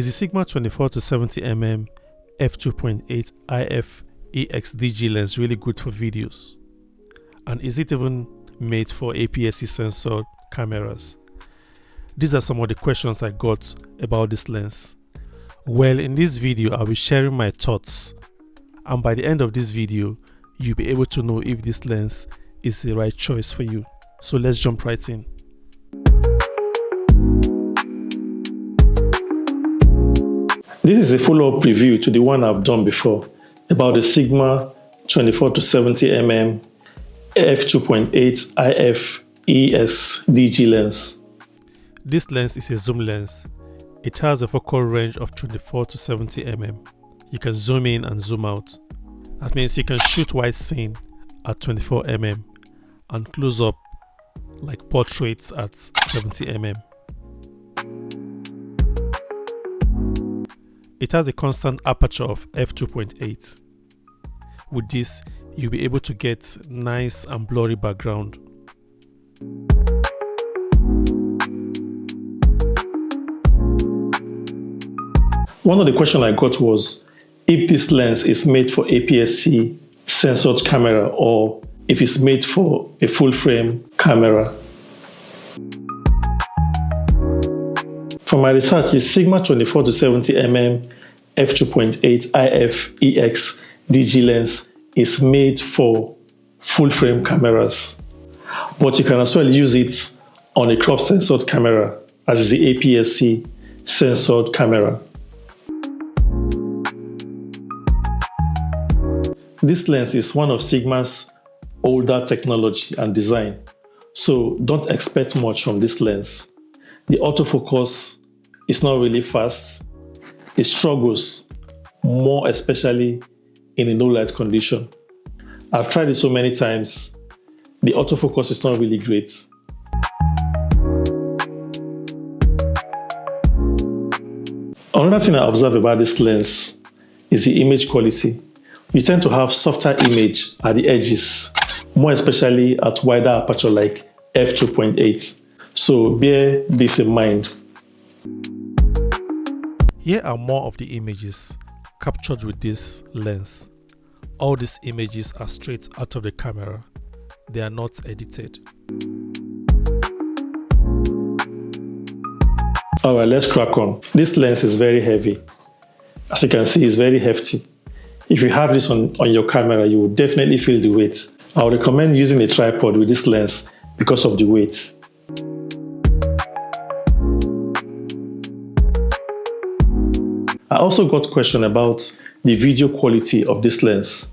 Is the Sigma 24-70mm f2.8 IF EXDG lens really good for videos? And is it even made for APS-C sensor cameras? These are some of the questions I got about this lens. Well, in this video, I'll be sharing my thoughts, and by the end of this video, you'll be able to know if this lens is the right choice for you. So let's jump right in. This is a follow-up review to the one I've done before about the Sigma 24-70mm f2.8 IF EXDG lens. This lens is a zoom lens. It has a focal range of 24-70mm. You can zoom in and zoom out. That means you can shoot wide scene at 24mm and close up like portraits at 70mm. It has a constant aperture of f2.8. With this, you'll be able to get nice and blurry background. One of the questions I got was if this lens is made for APS-C censored camera or if it's made for a full frame camera. From my research, the Sigma 24-70mm f2.8 IF EXDG lens is made for full frame cameras, but you can as well use it on a crop censored camera as is the APS-C censored camera. This lens is one of Sigma's older technology and design, so don't expect much from this lens. The autofocus is not really fast. It struggles, more especially in a low light condition. I've tried it so many times. The autofocus is not really great. Another thing I observe about this lens is the image quality. You tend to have softer image at the edges, more especially at wider aperture like f2.8. So bear this in mind. Here are more of the images captured with this lens. All these images are straight out of the camera. They are not edited. Alright, let's crack on. This lens is very heavy. As you can see, it's very hefty. If you have this on your camera, you will definitely feel the weight. I would recommend using a tripod with this lens because of the weight. I also got a question about the video quality of this lens.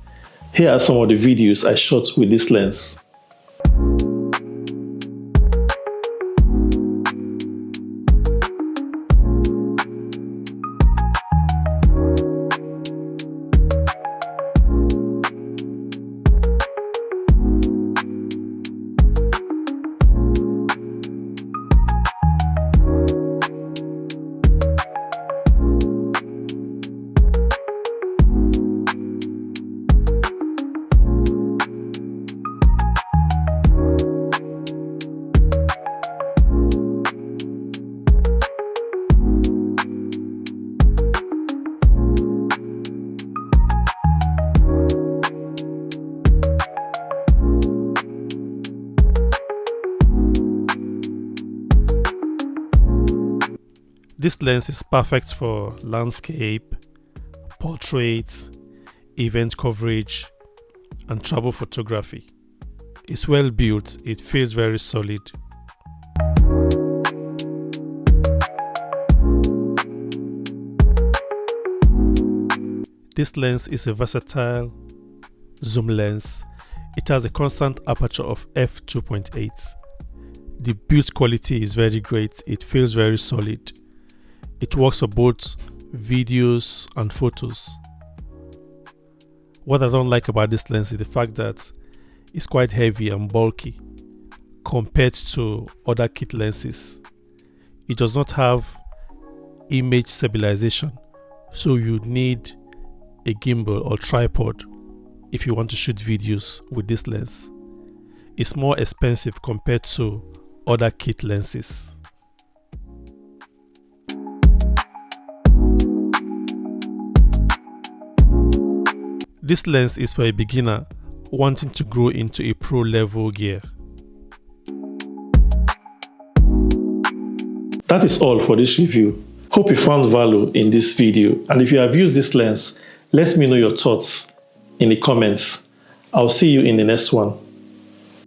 Here are some of the videos I shot with this lens. This lens is perfect for landscape, portrait, event coverage, and travel photography. It's well built, it feels very solid. This lens is a versatile zoom lens. It has a constant aperture of f2.8. The build quality is very great, it feels very solid. It works for both videos and photos. What I don't like about this lens is the fact that it's quite heavy and bulky compared to other kit lenses. It does not have image stabilization, so you need a gimbal or tripod if you want to shoot videos with this lens. It's more expensive compared to other kit lenses. This lens is for a beginner wanting to grow into a pro level gear. That is all for this review. Hope you found value in this video, and if you have used this lens, let me know your thoughts in the comments. I'll see you in the next one.